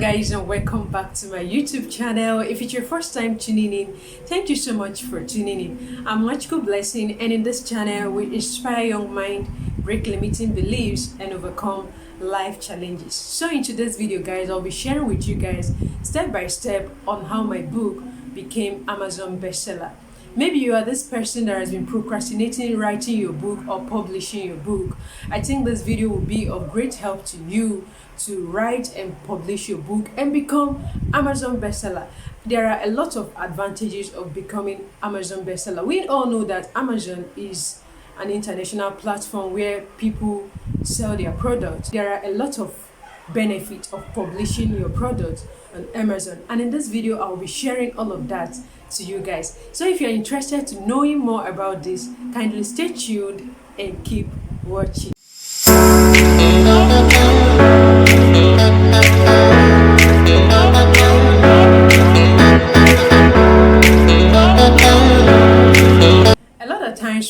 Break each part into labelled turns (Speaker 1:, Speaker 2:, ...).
Speaker 1: guys, and welcome back to my YouTube channel. If it's your first time tuning in, thank you so much for tuning in. I'm Magical Blessing, and in this channel we inspire young mind, break limiting beliefs, and overcome life challenges. So in today's video guys, I'll be sharing with you guys step by step on how my book became Amazon bestseller. Maybe you are this person that has been procrastinating writing your book or publishing your book. I think this video will be of great help to you to write and publish your book and become Amazon bestseller. There are a lot of advantages of becoming Amazon bestseller. We all know that Amazon is an international platform where people sell their products. There are a lot of benefits of publishing your product on Amazon, and in this video I'll be sharing all of that to you guys. So if you're interested to knowing more about this, kindly stay tuned and keep watching.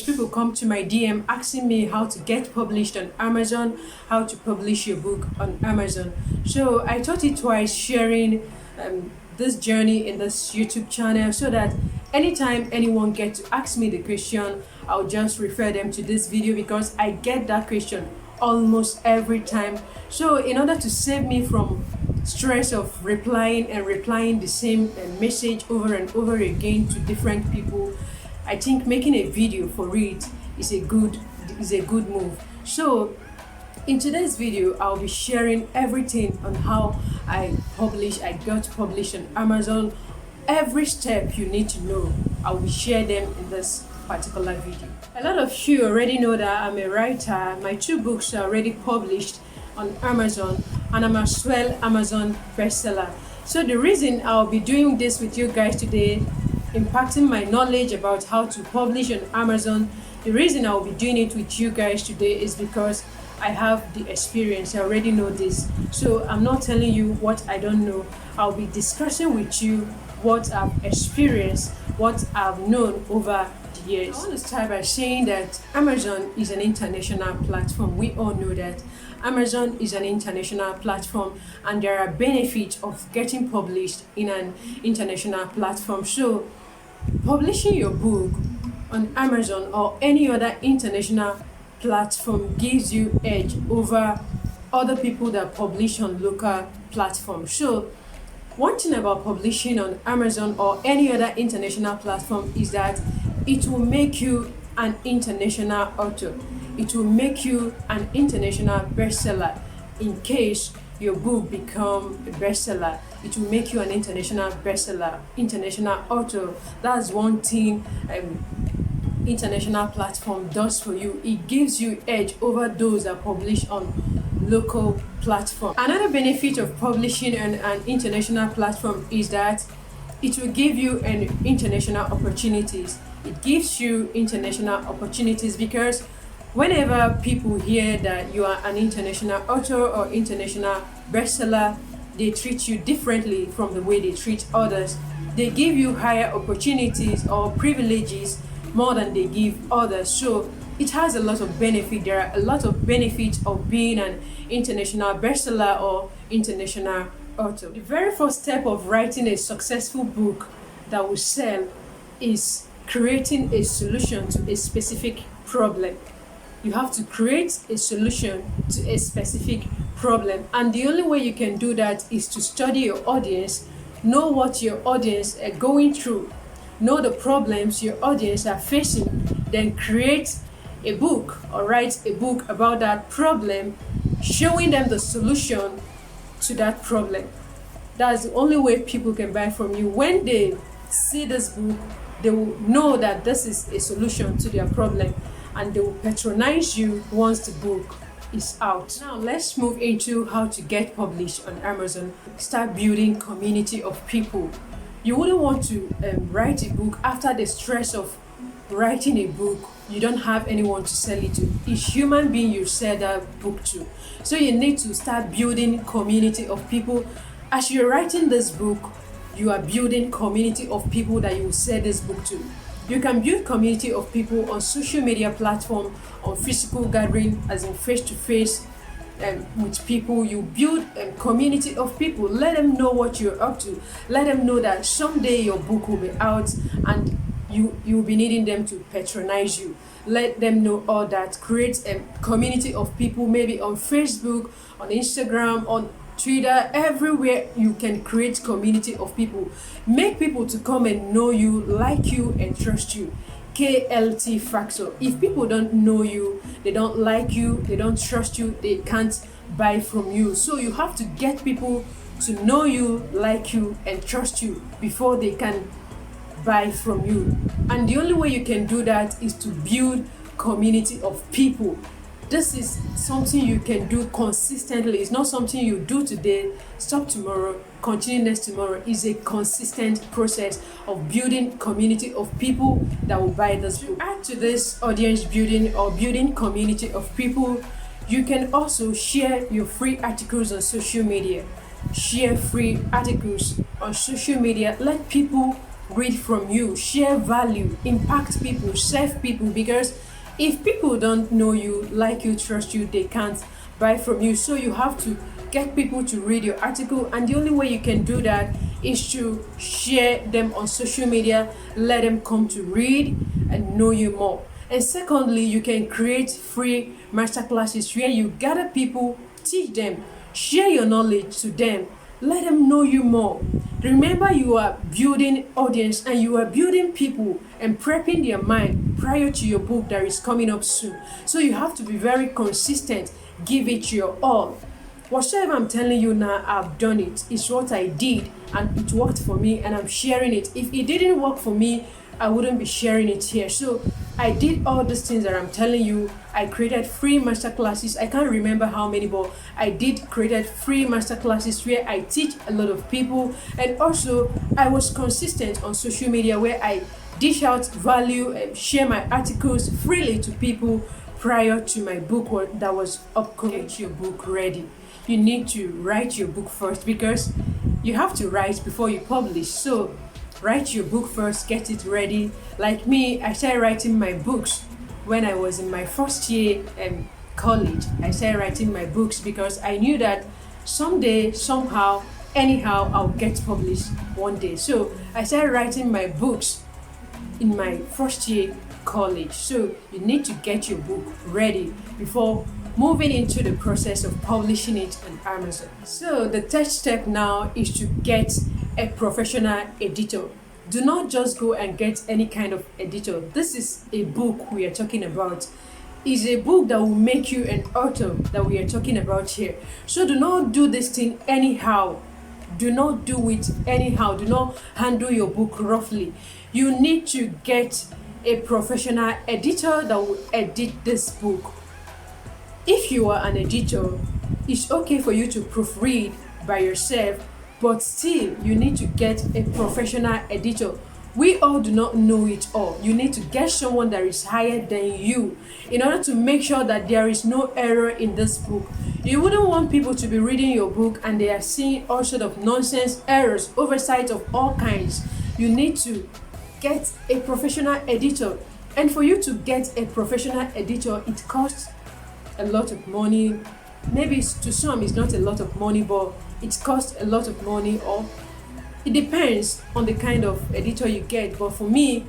Speaker 1: People come to my DM asking me how to get published on Amazon, how to publish your book on Amazon. So I thought it twice sharing this journey in this YouTube channel, so that anytime anyone gets to ask me the question, I'll just refer them to this video, because I get that question almost every time. So in order to save me from stress of replying the same message over and over again to different people, I think making a video for it is a good move. So in today's video, I'll be sharing everything on how I got published on Amazon. Every step you need to know, I will share them in this particular video. A lot of you already know that I'm a writer. My 2 books are already published on Amazon, and I'm as well Amazon bestseller. So the reason I'll be doing this with you guys today, impacting my knowledge about how to publish on Amazon, the reason I'll be doing it with you guys today is because I have the experience. I already know this, so I'm not telling you what I don't know. I'll be discussing with you what I've experienced, what I've known over the years. I want to start by saying that Amazon is an international platform. We all know that Amazon is an international platform, and there are benefits of getting published in an international platform. So publishing your book on Amazon or any other international platform gives you edge over other people that publish on local platforms. So one thing about publishing on Amazon or any other international platform is that it will make you an international author. It will make you an international bestseller. In case your book become a bestseller, it will make you an international bestseller, international author. That's one thing international platform does for you. It gives you edge over those that publish on local platform. Another benefit of publishing on an international platform is that it will give you an international opportunities. It gives you international opportunities because whenever people hear that you are an international author or international bestseller, they treat you differently from the way they treat others. They give you higher opportunities or privileges more than they give others. So it has a lot of benefit. There are a lot of benefits of being an international bestseller or international author. The very first step of writing a successful book that will sell is creating a solution to a specific problem. You have to create a solution to a specific problem, and the only way you can do that is to study your audience, know what your audience are going through, know the problems your audience are facing, then create a book or write a book about that problem, showing them the solution to that problem. That's the only way people can buy from you. When they see this book, they will know that this is a solution to their problem, and they will patronize you once the book is out. Now let's move into how to get published on Amazon. Start building community of people. You wouldn't want to write a book after the stress of writing a book. You don't have anyone to sell it to. Each human being you sell that book to. So you need to start building community of people. As you're writing this book, you are building community of people that you will sell this book to. You can build community of people on social media platform, on physical gathering, as in face-to-face with people. You build a community of people. Let them know what you're up to. Let them know that someday your book will be out and you'll be needing them to patronize you. Let them know all that. Create a community of people, maybe on Facebook, on Instagram, on Twitter, everywhere you can create community of people. Make people to come and know you, like you, and trust you. KLT factor. If people don't know you, they don't like you, they don't trust you, they can't buy from you. So you have to get people to know you, like you, and trust you before they can buy from you. And the only way you can do that is to build community of people. This is something you can do consistently. It's not something you do today, stop tomorrow, continue next tomorrow. It's a consistent process of building community of people that will buy this book. To add to this audience building or building community of people, you can also share your free articles on social media. Share free articles on social media. Let people read from you. Share value. Impact people. Serve people. Because if people don't know you, like you, trust you, they can't buy from you. So you have to get people to read your article, and the only way you can do that is to share them on social media. Let them come to read and know you more. And secondly, you can create free masterclasses where you gather people, teach them, share your knowledge to them, let them know you more. Remember, you are building audience and you are building people and prepping their mind prior to your book that is coming up soon. So you have to be very consistent. Give it your all. Whatever I'm telling you now, I've done it. It's what I did and it worked for me, and I'm sharing it. If it didn't work for me, I wouldn't be sharing it here. So I did all these things that I'm telling you. I created free masterclasses. I can't remember how many, but I did created free masterclasses where I teach a lot of people. And also I was consistent on social media where I dish out value and share my articles freely to people prior to my book that was upcoming. Get your book ready. You need to write your book first, because you have to write before you publish. So write your book first, get it ready. Like me, I started writing my books when I was in my first year college. I started writing my books because I knew that someday, somehow, anyhow, I'll get published one day. So I started writing my books in my first year college. So you need to get your book ready before moving into the process of publishing it on Amazon. So the third step now is to get a professional editor. Do not just go and get any kind of editor. This is a book we are talking about. It's a book that will make you an author that we are talking about here. So do not do this thing anyhow. Do not do it anyhow. Do not handle your book roughly. You need to get a professional editor that will edit this book. If you are an editor, it's okay for you to proofread by yourself, but still you need to get a professional editor. We all do not know it all. You need to get someone that is higher than you in order to make sure that there is no error in this book. You wouldn't want people to be reading your book and they are seeing all sort of nonsense, errors, oversight of all kinds. You need to get a professional editor. And for you to get a professional editor, it costs a lot of money. Maybe to some it's not a lot of money, but it costs a lot of money, or it depends on the kind of editor you get. But for me,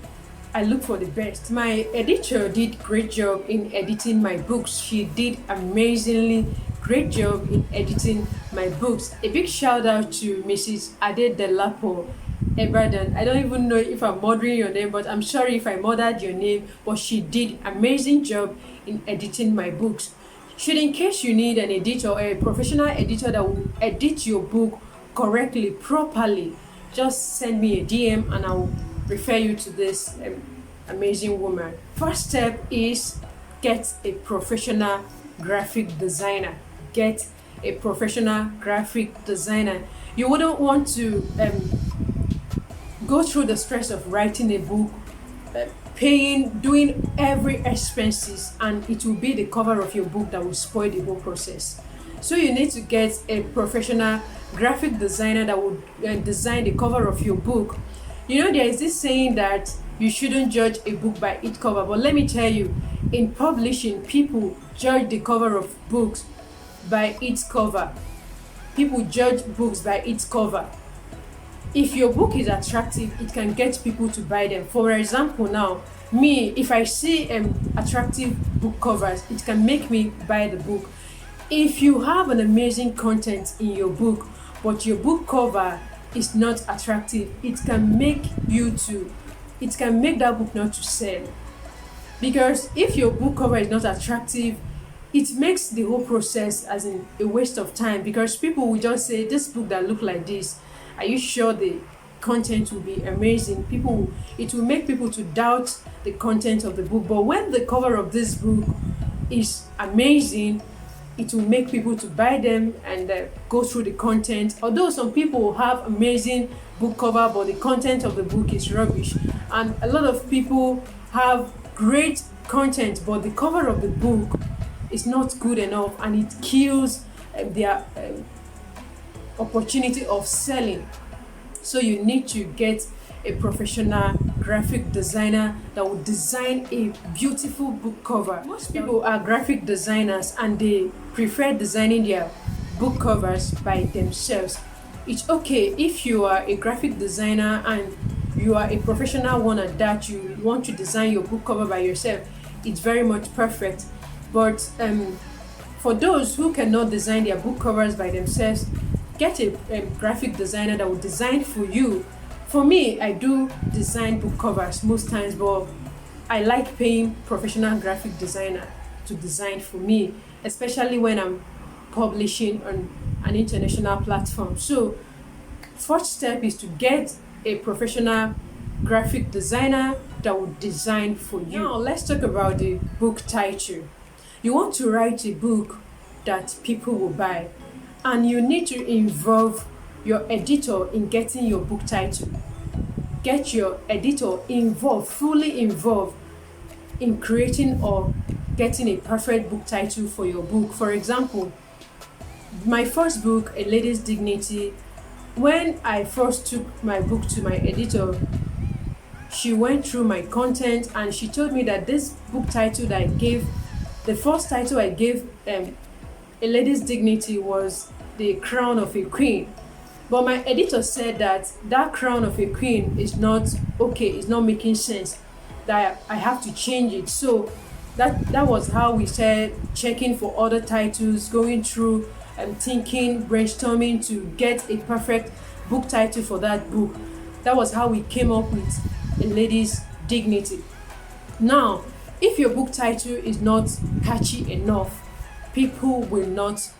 Speaker 1: I look for the best. My editor did great job in editing my books. She did amazingly great job in editing my books. A big shout out to Mrs. Ade Delapo Ebadan. I don't even know if I'm murdering your name, but I'm sorry if I murdered your name, but she did amazing job in editing my books. Should in case you need an editor or a professional editor that will edit your book correctly, properly, just send me a DM and I'll refer you to this amazing woman. First step is get a professional graphic designer. Get a professional graphic designer. You wouldn't want to go through the stress of writing a book, paying, doing every expenses, and it will be the cover of your book that will spoil the whole process. So you need to get a professional graphic designer that will design the cover of your book. You know, there is this saying that you shouldn't judge a book by its cover, but let me tell you, in publishing, people judge the cover of books by its cover. People judge books by its cover. If your book is attractive, it can get people to buy them. For example, now, me, if I see attractive book covers, it can make me buy the book. If you have an amazing content in your book, but your book cover is not attractive, it can make that book not to sell. Because if your book cover is not attractive, it makes the whole process as in a waste of time, because people will just say, this book that look like this, are you sure the content will be amazing? It will make people to doubt the content of the book. But when the cover of this book is amazing, it will make people to buy them and go through the content. Although some people have amazing book cover, but the content of the book is rubbish. And a lot of people have great content, but the cover of the book is not good enough, and it kills their opportunity of selling. So you need to get a professional graphic designer that will design a beautiful book cover. Most people are graphic designers and they prefer designing their book covers by themselves. It's okay if you are a graphic designer and you are a professional one at that, you want to design your book cover by yourself. It's very much perfect. But for those who cannot design their book covers by themselves, get a graphic designer that will design for you. For me, I do design book covers most times, but I like paying professional graphic designer to design for me, especially when I'm publishing on an international platform. So first step is to get a professional graphic designer that will design for you. Now let's talk about the book title. You want to write a book that people will buy, and you need to involve your editor in getting your book title. Get your editor involved, fully involved in creating or getting a perfect book title for your book. For example, my first book, A Lady's Dignity, when I first took my book to my editor, she went through my content and she told me that this book title that I gave, the first title I gave A Lady's Dignity, was The Crown of a Queen. But my editor said that Crown of a Queen is not okay, it's not making sense, that I have to change it. So that was how we started checking for other titles, going through and thinking, brainstorming to get a perfect book title for that book. That was how we came up with A Lady's Dignity. Now, if your book title is not catchy enough, people will not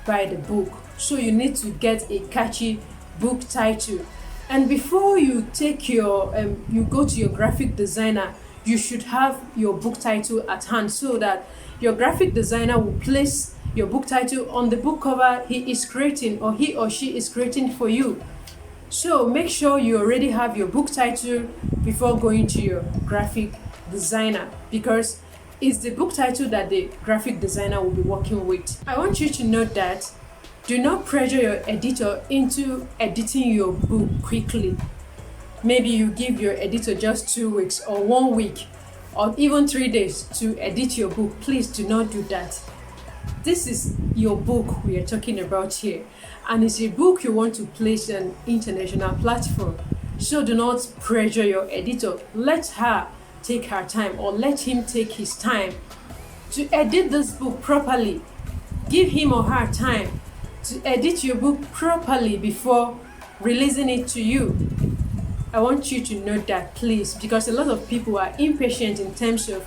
Speaker 1: buy the book. So you need to get a catchy book title. And before you take your you go to your graphic designer, you should have your book title at hand, so that your graphic designer will place your book title on the book cover he is creating, or he or she is creating for you. So make sure you already have your book title before going to your graphic designer, because it's the book title that the graphic designer will be working with. I want you to note that do not pressure your editor into editing your book quickly. Maybe you give your editor just 2 weeks or 1 week or even 3 days to edit your book. Please do not do that. This is your book we are talking about here, and it's a book you want to place on an international platform. So do not pressure your editor. Let her take her time, or let him take his time to edit this book properly. Give him or her time to edit your book properly before releasing it to you. I want you to note that, please, because a lot of people are impatient in terms of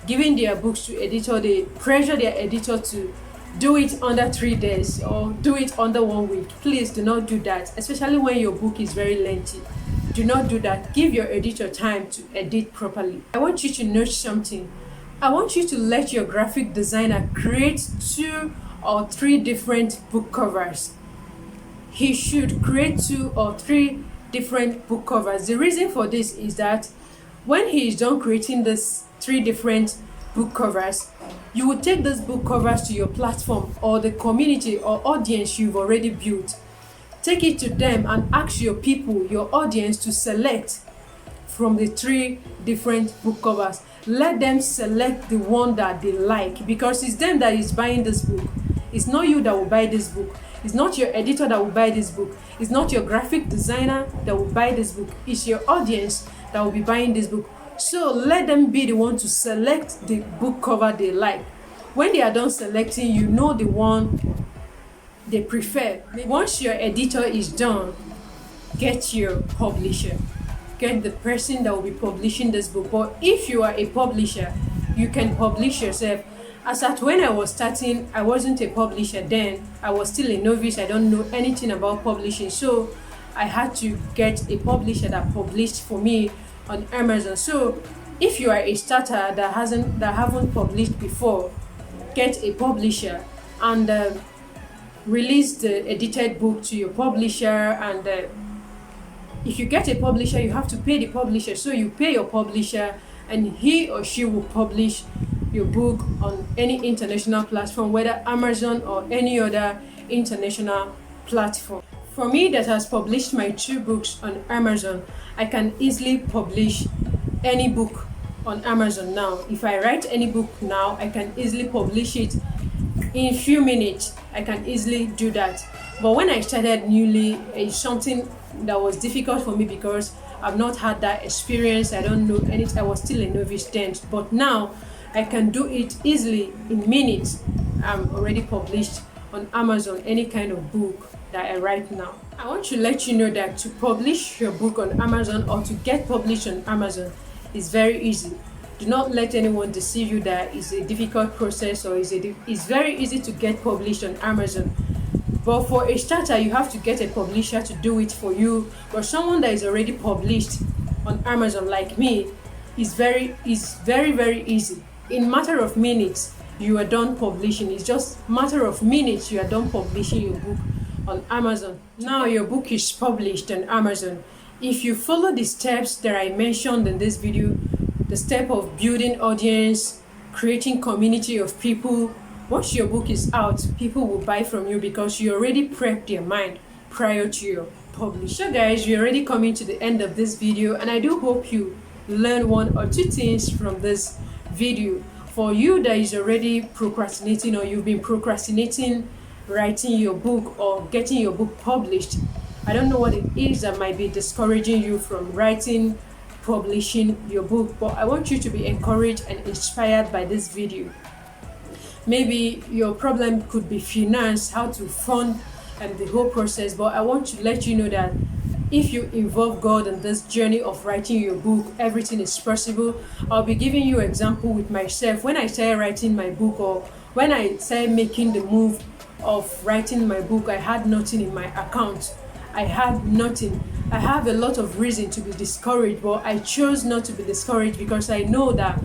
Speaker 1: giving their books to editor. They pressure their editor to do it under 3 days or do it under 1 week. Please do not do that, especially when your book is very lengthy. Do not do that. Give your editor time to edit properly. I want you to note something. I want you to let your graphic designer create 2 or 3 different book covers. He should create 2 or 3 different book covers. The reason for this is that when he is done creating these 3 different book covers, you will take those book covers to your platform or the community or audience you've already built. Take it to them and ask your people, your audience, to select from the 3 different book covers. Let them select the one that they like, because it's them that is buying this book. It's not you that will buy this book. It's not your editor that will buy this book. It's not your graphic designer that will buy this book. It's your audience that will be buying this book. So let them be the one to select the book cover they like. When they are done selecting, you know the one they prefer. Once your editor is done, get your publisher. Get the person that will be publishing this book. But if you are a publisher, you can publish yourself. As at when I was starting, I wasn't a publisher then. I was still a novice. I don't know anything about publishing. So I had to get a publisher that published for me on Amazon. So if you are a starter that haven't published before, get a publisher and release the edited book to your publisher. And if you get a publisher, you have to pay the publisher. So you pay your publisher and he or she will publish your book on any international platform, whether Amazon or any other international platform. For me that has published my 2 books on Amazon, I can easily publish any book on Amazon now. If I write any book now, I can easily publish it in a few minutes. I can easily do that. But when I started newly, it's something that was difficult for me because I've not had that experience. I don't know anything. I was still a novice then. But now I can do it easily in minutes. I'm already published on Amazon, any kind of book that I write now. I want to let you know that to publish your book on Amazon or to get published on Amazon is very easy. Do not let anyone deceive you that it's a difficult process or it's very easy to get published on Amazon. But for a starter, you have to get a publisher to do it for you. But someone that is already published on Amazon like me is very easy. In matter of minutes, you are done publishing. It's just matter of minutes you are done publishing your book on Amazon. Now your book is published on Amazon. If you follow the steps that I mentioned in this video, the step of building audience, creating community of people, once your book is out, people will buy from you because you already prepped their mind prior to your publish. So guys, we're already coming to the end of this video, and I do hope you learn 1 or 2 things from this video. For you that is already procrastinating, or you've been procrastinating writing your book or getting your book published, I don't know what it is that might be discouraging you from writing, publishing your book, but I want you to be encouraged and inspired by this video. Maybe your problem could be finance, how to fund the whole process, but I want to let you know that if you involve God in this journey of writing your book, everything is possible. I'll be giving you an example with myself. When I started writing my book, or when I started making the move of writing my book, I had nothing in my account. I had nothing. I have a lot of reason to be discouraged, but I chose not to be discouraged because I know that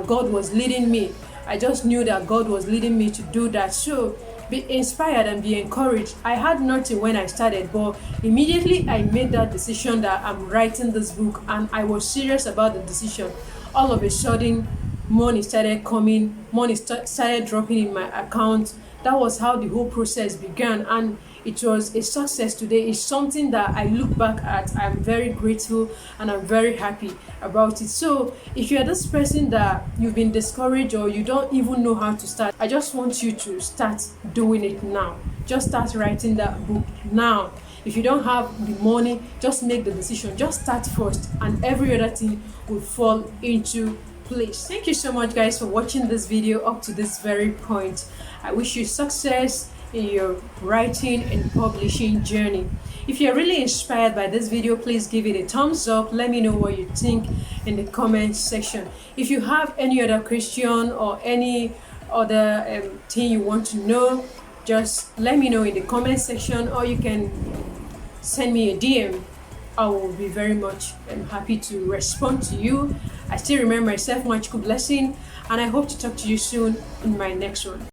Speaker 1: God was leading me. I just knew that God was leading me to do that. So be inspired and be encouraged. I had nothing when I started, but immediately I made that decision that I'm writing this book, and I was serious about the decision. All of a sudden, money started coming, money started dropping in my account. That was how the whole process began, and it was a success today. It's something that I look back at. I'm very grateful and I'm very happy about it. So if you're this person that you've been discouraged or you don't even know how to start, I just want you to start doing it now. Just start writing that book now. If you don't have the money, just make the decision. Just start first, and every other thing will fall into place. Thank you so much, guys, for watching this video up to this very point. I wish you success in your writing and publishing journey. If you're really inspired by this video, please give it a thumbs up. Let me know what you think in the comment section. If you have any other question or any other thing you want to know, just let me know in the comment section, or you can send me a DM. I will be very much happy to respond to you. I still remember myself, much good blessing, and I hope to talk to you soon in my next one.